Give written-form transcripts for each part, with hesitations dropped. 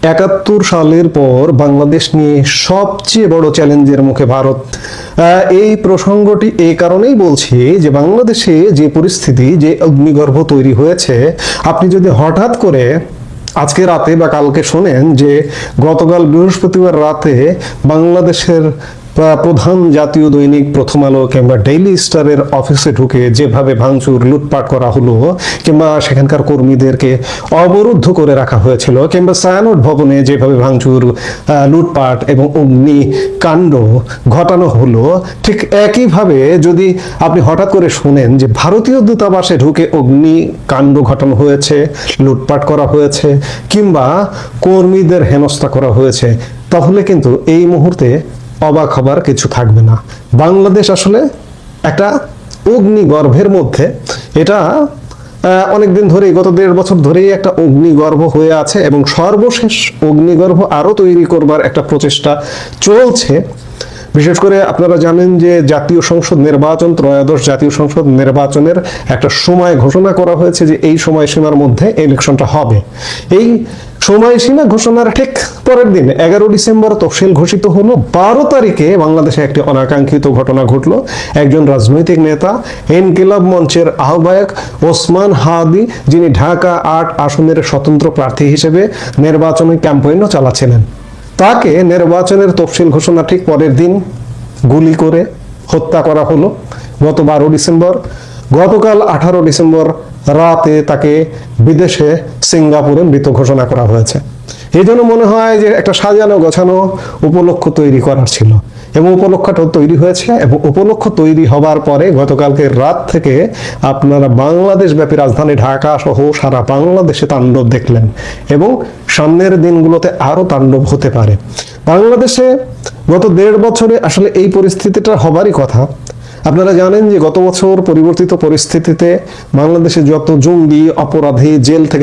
৭১ সালের পর বাংলাদেশ নিয়ে সবচেয়ে বড় চ্যালেঞ্জের মুখে ভারত। এই প্রসঙ্গটি এই কারণেই বলছি যে বাংলাদেশে যে পরিস্থিতি, যে অগ্নিগর্ভ তৈরি হয়েছে, আপনি যদি হঠাৎ করে আজকে রাতে বা কালকে শোনেন যে গতকাল বৃহস্পতিবার রাতে বাংলাদেশের প্রধান জাতীয় দৈনিক প্রথম আলো কিংবা ডেইলি স্টারের অফিসে ঢুকে যেভাবে ভাঙচুর লুটপাট করা হলো, কিংবা সেখানকার কর্মীদেরকে অবরুদ্ধ করে রাখা হয়েছিল, কিংবা ছায়ানট ভবনে যেভাবে ভাঙচুর, লুটপাট এবং অগ্নিকাণ্ড ঘটানো হলো, ঠিক একইভাবে যদি আপনি হঠাৎ করে শোনেন যে ভারতীয় দূতাবাসে ঢুকে অগ্নিকাণ্ড ঘটানো হয়েছে, লুটপাট করা হয়েছে, কিংবা কর্মীদের হেনস্থা করা হয়েছে, তাহলে কিন্তু এই মুহূর্তে অবাক হবার কিছু থাকবে না। বাংলাদেশ আসলে একটা অগ্নিগর্ভের মধ্যে, এটা অনেকদিন ধরেই, গত ১.৫ বছর ধরেই একটা অগ্নিগর্ভ হয়ে আছে এবং সর্বশেষ অগ্নিগর্ভ আরো তৈরি করবার একটা প্রচেষ্টা চলছে। বিশেষ করে আপনারা জানেন যে জাতীয় সংসদ নির্বাচন, ত্রয়োদশ জাতীয় সংসদ নির্বাচনের একটা সময় ঘোষণা করা হয়েছে যে এই সময়সীমার মধ্যে ইলেকশনটা হবে। এই সময়সীমা ঘোষণার ঠিক পরের দিন ১১ ডিসেম্বর তফসিল ঘোষিত হলো। ১২ তারিখে বাংলাদেশে একটি অনাকাঙ্ক্ষিত ঘটনা ঘটলো। একজন রাজনৈতিক নেতা, ইনকিলাব মঞ্চের আহ্বায়ক ওসমান হাদি, যিনি ঢাকা ৮ আসনের স্বতন্ত্র প্রার্থী হিসেবে নির্বাচনী ক্যাম্পেইনও চালাচ্ছিলেন, তাকে নির্বাচনের তফসিল ঘোষণা ঠিক পরের দিন গুলি করে হত্যা করা হলো গত ১২ ডিসেম্বর। গতকাল ১৮ ডিসেম্বর রাতে তাকে বিদেশে সিঙ্গাপুরে মৃত ঘোষণা করা হয়েছে। এই জন্য মনে হয় যে একটা সাজানো গোছানো উপলক্ষ তৈরি করার ছিল, এবং উপলক্ষটা তৈরি হয়েছে। এবং উপলক্ষ তৈরি হবার পরে গতকালকে রাত থেকে আপনারা বাংলাদেশ ব্যাপী রাজধানী ঢাকা সহ সারা বাংলাদেশে তাণ্ডব দেখলেন, এবং সামনের দিনগুলোতে আরো তাণ্ডব হতে পারে। বাংলাদেশে গত ১.৫ বছরে আসলে এই পরিস্থিতিটা হবারই কথা। আপনারা জানেন যে গত বছর পরিবর্তিত পরিস্থিতিতে বাংলাদেশে যত জঙ্গি অপরাধী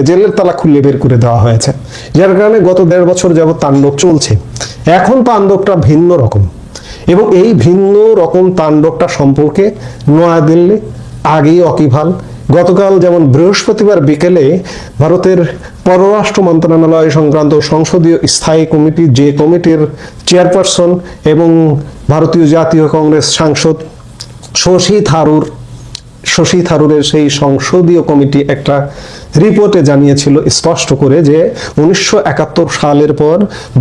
জেলের তালা খুলে বের করে দেওয়া হয়েছে, যার কারণে গত ১.৫ বছর যাবত তাণ্ডব চলছে। এখন তাণ্ডবটা ভিন্ন রকম, এবং এই ভিন্ন রকম তাণ্ডবটা সম্পর্কে নয়াদিল্লি আগেই ওয়াকিবহাল। গতকাল যেমন বৃহস্পতিবার বিকেলে ভারতের পররাষ্ট্র মন্ত্রণালয় সংক্রান্ত সংসদীয় স্থায়ী কমিটি, যে কমিটির চেয়ারপারসন এবং ভারতীয় জাতীয় কংগ্রেস সাংসদ শশী থারুরের সেই সংসদীয় কমিটি একটা রিপোর্টে জানিয়েছিল স্পষ্ট করে যে ১৯৭১ সালের পর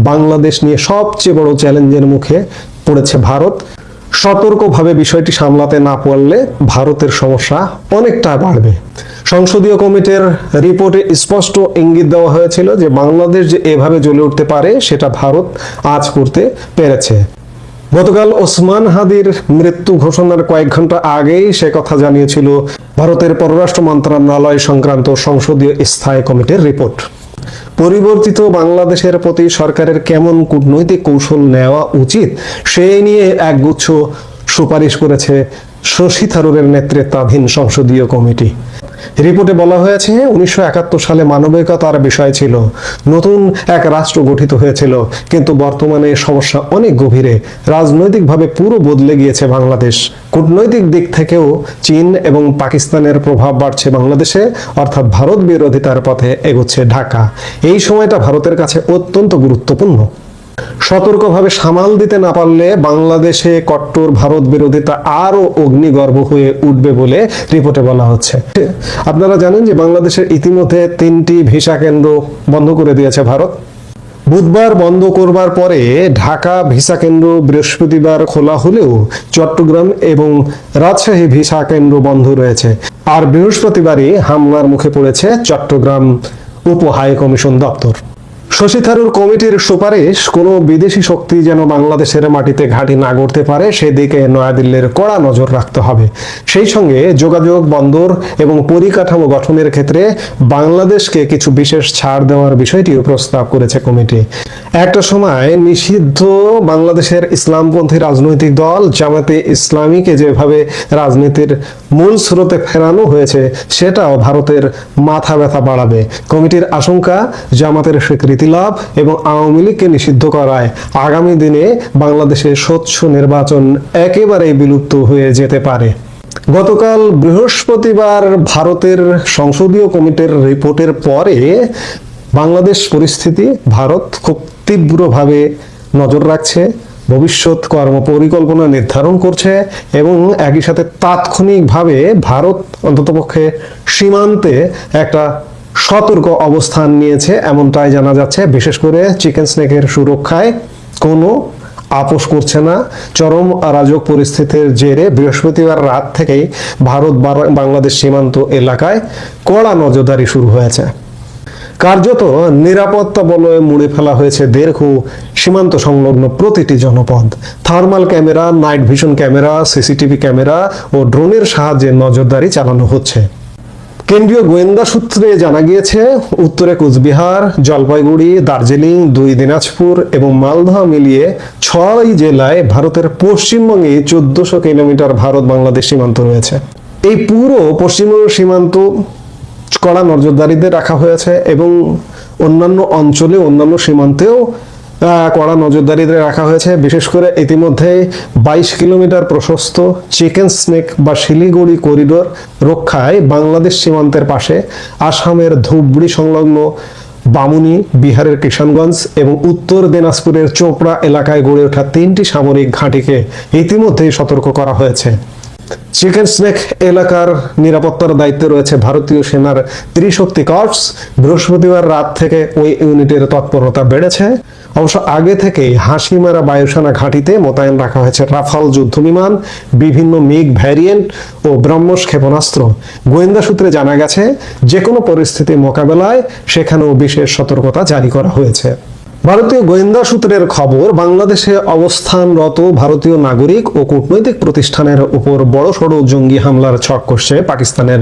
বাংলাদেশ নিয়ে সবচেয়ে বড় চ্যালেঞ্জের মুখে পড়েছে ভারত। সতর্কভাবে বিষয়টি সামলাতে না পারলে ভারতের সমস্যা অনেকটা বাড়বে। সংসদীয় কমিটির রিপোর্টে স্পষ্ট ইঙ্গিত দেওয়া হয়েছিল যে বাংলাদেশ যে এভাবে জ্বলে উঠতে পারে সেটা ভারত আজ করতে পেরেছে। গতকাল ওসমান হাদির মৃত্যু ঘোষণার কয়েক ঘন্টা আগেই সে কথা জানিয়েছিল ভারতের পররাষ্ট্র মন্ত্রণালয় সংক্রান্ত সংসদীয় স্থায়ী কমিটির রিপোর্ট। পরিবর্তিত বাংলাদেশের প্রতি সরকারের কেমন কূটনৈতিক কৌশল নেওয়া উচিত সেই নিয়ে একগুচ্ছ সুপারিশ করেছে শশী থারুরের নেতৃত্বাধীন সংসদীয় কমিটি। রিপোর্টে বলা হয়েছে ১৯৭১ সালে মানবিকতার বিষয় ছিল, নতুন এক রাষ্ট্র গঠিত হয়েছিল, কিন্তু বর্তমানে সমস্যা অনেক গভীরে। রাজনৈতিকভাবে পুরো বদলে গিয়েছে বাংলাদেশ। কূটনৈতিক দিক থেকেও চীন এবং পাকিস্তানের প্রভাব বাড়ছে বাংলাদেশে, অর্থাৎ ভারত বিরোধিতার পথে এগোচ্ছে ঢাকা। এই সময়টা ভারতের কাছে অত্যন্ত গুরুত্বপূর্ণ। সতর্কভাবে সামাল দিতে না পারলে বাংলাদেশে কট্টর ভারত বিরোধিতা আরো অগ্নিগর্ভ হয়ে উঠবে বলে রিপোর্টে বলা হচ্ছে। আপনারা জানেন যে বাংলাদেশের ইতিমধ্যে ৩টি ভিসা কেন্দ্র বন্ধ করে দিয়েছে ভারত। বুধবার বন্ধ করবার পরে ঢাকা ভিসা কেন্দ্র বৃহস্পতিবার খোলা হলেও চট্টগ্রাম এবং রাজশাহী ভিসা কেন্দ্র বন্ধ রয়েছে। আর বৃহস্পতিবারই হামলার মুখে পড়েছে চট্টগ্রাম উপ হাই কমিশন দপ্তর। শশী থারুর কমিটির সুপারিশ, কোনো বিদেশি শক্তি যেন বাংলাদেশের মাটিতে ঘাঁটি না গড়তে পারে সেদিকে নয়াদিল্লির কড়া নজর রাখতে হবে। সেই সঙ্গে যোগাযোগ, বন্দর এবং পরিকাঠামো গঠনের ক্ষেত্রে বাংলাদেশকে কিছু বিশেষ ছাড় দেওয়ার বিষয়টিও প্রস্তাব করেছে কমিটি। একটা সময় নিষিদ্ধ বাংলাদেশের ইসলামপন্থী রাজনৈতিক দল জামাতে ইসলামীকে যেভাবে রাজনীতির মূল স্রোতে ফেরানো হয়েছে সেটাও ভারতের মাথা ব্যথা বাড়াবে। কমিটির আশঙ্কা, জামাতের স্বীকৃতি লাভ এবং আওয়ামী লীগকে নিষিদ্ধ করায় আগামী দিনে বাংলাদেশে স্বচ্ছ নির্বাচন একেবারেই বিলুপ্ত হয়ে যেতে পারে। গতকাল বৃহস্পতিবার ভারতের সংসদীয় কমিটির রিপোর্টের পরে বাংলাদেশ পরিস্থিতি ভারত খুব তীব্রভাবে নজর রাখছে, ভবিষ্যৎ কর্ম পরিকল্পনা নির্ধারণ করছে এবং একই সাথে তাৎক্ষণিকভাবে ভারত অন্ততপক্ষে সীমান্তে একটা সতর্ক অবস্থান নিয়েছে এমনটাই জানা যাচ্ছে। বিশেষ করে চিকেন স্নেকের সুরক্ষায় কোনো আপোষ করছে না। চরম অরাজক পরিস্থিতির জেরে বৃহস্পতিবার রাত থেকেই ভারত বাংলাদেশ সীমান্ত এলাকায় কড়া নজরদারি শুরু হয়েছে। কার্যত নিরাপত্তা বলয়ে মুড়ে ফেলা হয়েছে দীর্ঘ সীমান্ত সংলগ্ন প্রতিটি জনপদ। Thermal camera, night vision camera, CCTV camera ও ড্রোনের সাহায্যে নজরদারি চালানো হচ্ছে। কেন্দ্রীয় গোয়েন্দা সূত্রে জানা গিয়েছে, উত্তরে কোচবিহার, জলপাইগুড়ি, দার্জিলিং, 2 দিনাজপুর এবং মালদহ মিলিয়ে 6 জেলায় ভারতের পশ্চিমবঙ্গে 1400 কিলোমিটার ভারত বাংলাদেশ সীমান্ত রয়েছে। এই পুরো পশ্চিমবঙ্গ সীমান্ত কড়া নজরদারিতে রাখা হয়েছে এবং অন্যান্য অঞ্চলে, অন্যান্য সীমান্তেও কড়া নজরদারিতে রাখা হয়েছে। বিশেষ করে ইতিমধ্যে 22 কিলোমিটার প্রশস্ত চিকেন স্নেক বা শিলিগুড়ি করিডোর রক্ষায় বাংলাদেশ সীমান্তের পাশে আসামের ধুবড়ি সংলগ্ন বামুনি, বিহারের কিষানগঞ্জ এবং উত্তর দিনাজপুরের চোপড়া এলাকায় গড়ে ওঠা 3টি সামরিক ঘাঁটিকে ইতিমধ্যেই সতর্ক করা হয়েছে। চিকেন স্নেক এলাকার নিরাপত্তার দায়িত্বে রয়েছে ভারতীয় সেনার ত্রিশক্তি কর্পস। বৃহস্পতিবার রাত থেকে ওই ইউনিটের তৎপরতা বেড়েছে। অবশ্য আগে থেকেই হাসিমারা বায়ুসেনা ঘাঁটিতে মোতায়েন রাখা হয়েছে রাফাল যুদ্ধবিমান, বিভিন্ন মিগ ভ্যারিয়েন্ট ও ব্রহ্মস ক্ষেপণাস্ত্র। গোয়েন্দা সূত্রে জানা গেছে, যে কোনো পরিস্থিতি মোকাবেলায় সেখানেও বিশেষ সতর্কতা জারি করা হয়েছে। ভারতীয় গোয়েন্দা সূত্রের খবর, বাংলাদেশে অবস্থানরত ভারতীয় নাগরিক ও কূটনৈতিক প্রতিষ্ঠানের উপর বড়সড় জঙ্গি হামলার ছক কষছে পাকিস্তানের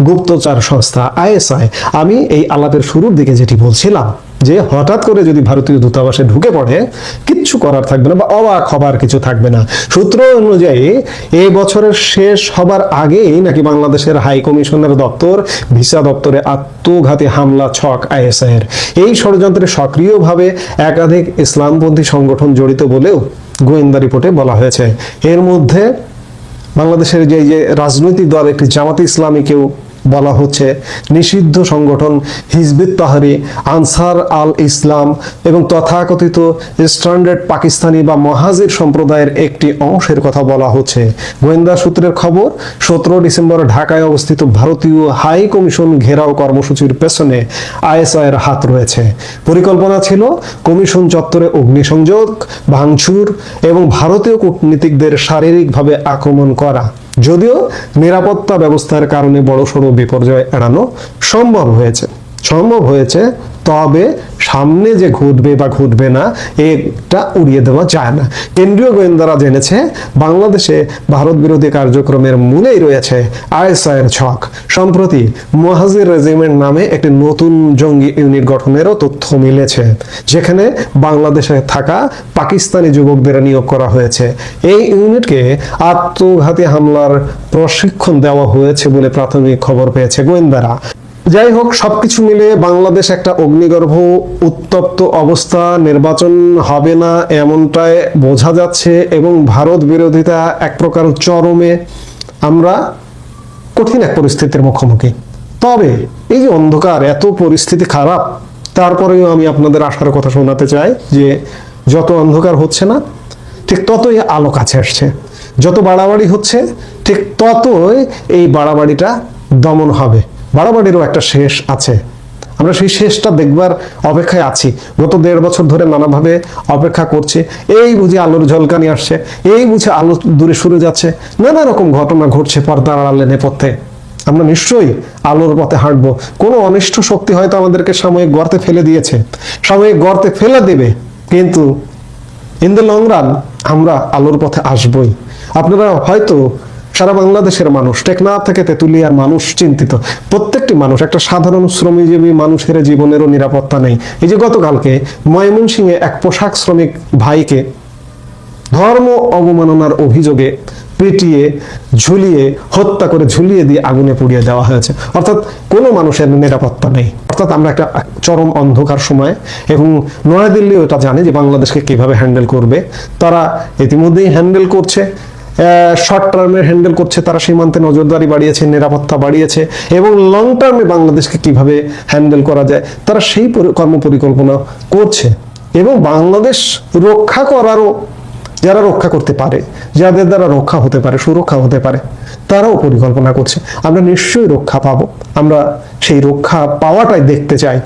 গুপ্তচর সংস্থা আইএসআই। আমি এই আলাপের শুরুর দিকে যেটি বলছিলাম যে হঠাৎ করে যদি ভারতীয় দূতাবাসে ঢুকে পড়ে কিচ্ছু করার থাকবে না বা অবাক হবার কিছু থাকবে না। সূত্র অনুযায়ী এই বছরের শেষ হবার আগেই নাকি বাংলাদেশের হাই কমিশনের দপ্তর, ভিসা দপ্তরে আত্মঘাতী হামলা ছক আইএসআই এর। এই ষড়যন্ত্রে সক্রিয়ভাবে একাধিক ইসলামপন্থী সংগঠন জড়িত বলেও গোয়েন্দা রিপোর্টে বলা হয়েছে। এর মধ্যে বাংলাদেশের যে রাজনৈতিক দল একটি জামাতে ইসলামীকেও বলা হচ্ছে, নিষিদ্ধ সংগঠন হিজবুত তাহরির, আনসার আল ইসলাম এবং তথাকথিত স্ট্যান্ডার্ড পাকিস্তানি বা মহাজির সম্প্রদায়ের একটি অংশের কথা বলা হচ্ছে। গোয়েন্দা সূত্রের খবর, 17 ডিসেম্বর ঢাকায় অবস্থিত ভারতীয় হাই কমিশন ঘেরাও কর্মসূচির পেছনে আইএসআই এর হাত রয়েছে। পরিকল্পনা ছিল কমিশন চত্বরে অগ্নিসংযোগ, ভাঙচুর এবং ভারতীয় কূটনীতিকদের শারীরিকভাবে আক্রমণ করা। যদিও নিরাপত্তা ব্যবস্থার কারণে বড়সড় বিপর্যয় এড়ানো সম্ভব হয়েছে, তবে সামনে যে ঘটবে বা ঘটবে না এটা উড়িয়ে দেওয়া যায় না। কেন্দ্রীয় গোয়েন্দারা জেনেছে, বাংলাদেশে ভারত বিরোধী কার্যক্রমের মূলেই রয়েছে আইএসআই এর ছক। সম্প্রতি মুহাজির রেজিমেন্ট নামে একটি নতুন জঙ্গি ইউনিট গঠনেরও তথ্য মিলেছে, যেখানে বাংলাদেশে থাকা পাকিস্তানি যুবকদের নিয়োগ করা হয়েছে। এই ইউনিটকে আত্মঘাতী হামলার প্রশিক্ষণ দেওয়া হয়েছে বলে প্রাথমিক খবর পেয়েছে গোয়েন্দারা। যাই হোক, সবকিছু মিলে বাংলাদেশ একটা অগ্নিগর্ভ উত্তপ্ত অবস্থা, নির্বাচন হবে না এমনটাই বোঝা যাচ্ছে এবং ভারত বিরোধিতা এক প্রকার চরমে। আমরা কঠিন এক পরিস্থিতির মুখোমুখি। তবে এই যে অন্ধকার, এত পরিস্থিতি খারাপ, তারপরেও আমি আপনাদের আশার কথা শোনাতে চাই যে যত অন্ধকার হচ্ছে না ঠিক ততই আলো কাছে আসছে, যত বাড়াবাড়ি হচ্ছে ঠিক ততই এই বাড়াবাড়িটা দমন হবে। বাড়াবাড়িরও একটা শেষ আছে, আমরা সেই শেষটা দেখবার অপেক্ষায় আছি। গত 1.5 বছর ধরে নানাভাবে অপেক্ষা করছি। এই বুঝি আলোর ঝলকানি আসছে, এই বুঝি আলো দূরে সরে যাচ্ছে, নানা রকম ঘটনা ঘটছে পর্দার আড়ালে নেপথ্যে। আমরা নিশ্চয়ই আলোর পথে হাঁটবো। কোনো অনিষ্ট শক্তি হয়তো আমাদেরকে সাময়িক গর্তে ফেলে দিয়েছে, সাময়িক গর্তে ফেলে দেবে, কিন্তু ইন দ্য লং রান আমরা আলোর পথে আসবই। আপনারা হয়তো সারা বাংলাদেশের মানুষ, টেকনাফ থেকে তেঁতুলিয়ার মানুষ চিন্তিত। প্রত্যেকটি মানুষ, একটা সাধারণ শ্রমজীবী মানুষের জীবনেরও নিরাপত্তা নেই। এই যে গতকালকে ময়মনসিংহে এক পোশাক শ্রমিক ভাইকে ধর্ম অবমাননার অভিযোগে পিটিয়ে ঝুলিয়ে হত্যা করে ঝুলিয়ে দিয়ে আগুনে পুড়িয়ে দেওয়া হয়েছে। অর্থাৎ কোনো মানুষের নিরাপত্তা নেই। অর্থাৎ আমরা একটা চরম অন্ধকার সময়, এবং নয়াদিল্লি ওটা জানে যে বাংলাদেশকে কিভাবে হ্যান্ডেল করবে। তারা ইতিমধ্যেই হ্যান্ডেল করছে। শর্ট টার্মে হ্যান্ডেল করছে, তারা সীমান্তে নজরদারি বাড়িয়েছে, নিরাপত্তা বাড়িয়েছে, এবং লং টার্মে বাংলাদেশকে কিভাবে হ্যান্ডেল করা যায় তারা সেই কর্মপরিকল্পনা করছে। এবং বাংলাদেশ রক্ষা করারও, যারা রক্ষা করতে পারে, যাদের দ্বারা রক্ষা হতে পারে, সুরক্ষা হতে পারে, তারাও পরিকল্পনা করছে। আমরা নিশ্চয়ই রক্ষা পাবো, আমরা সেই রক্ষা পাওয়াটাই দেখতে চাই।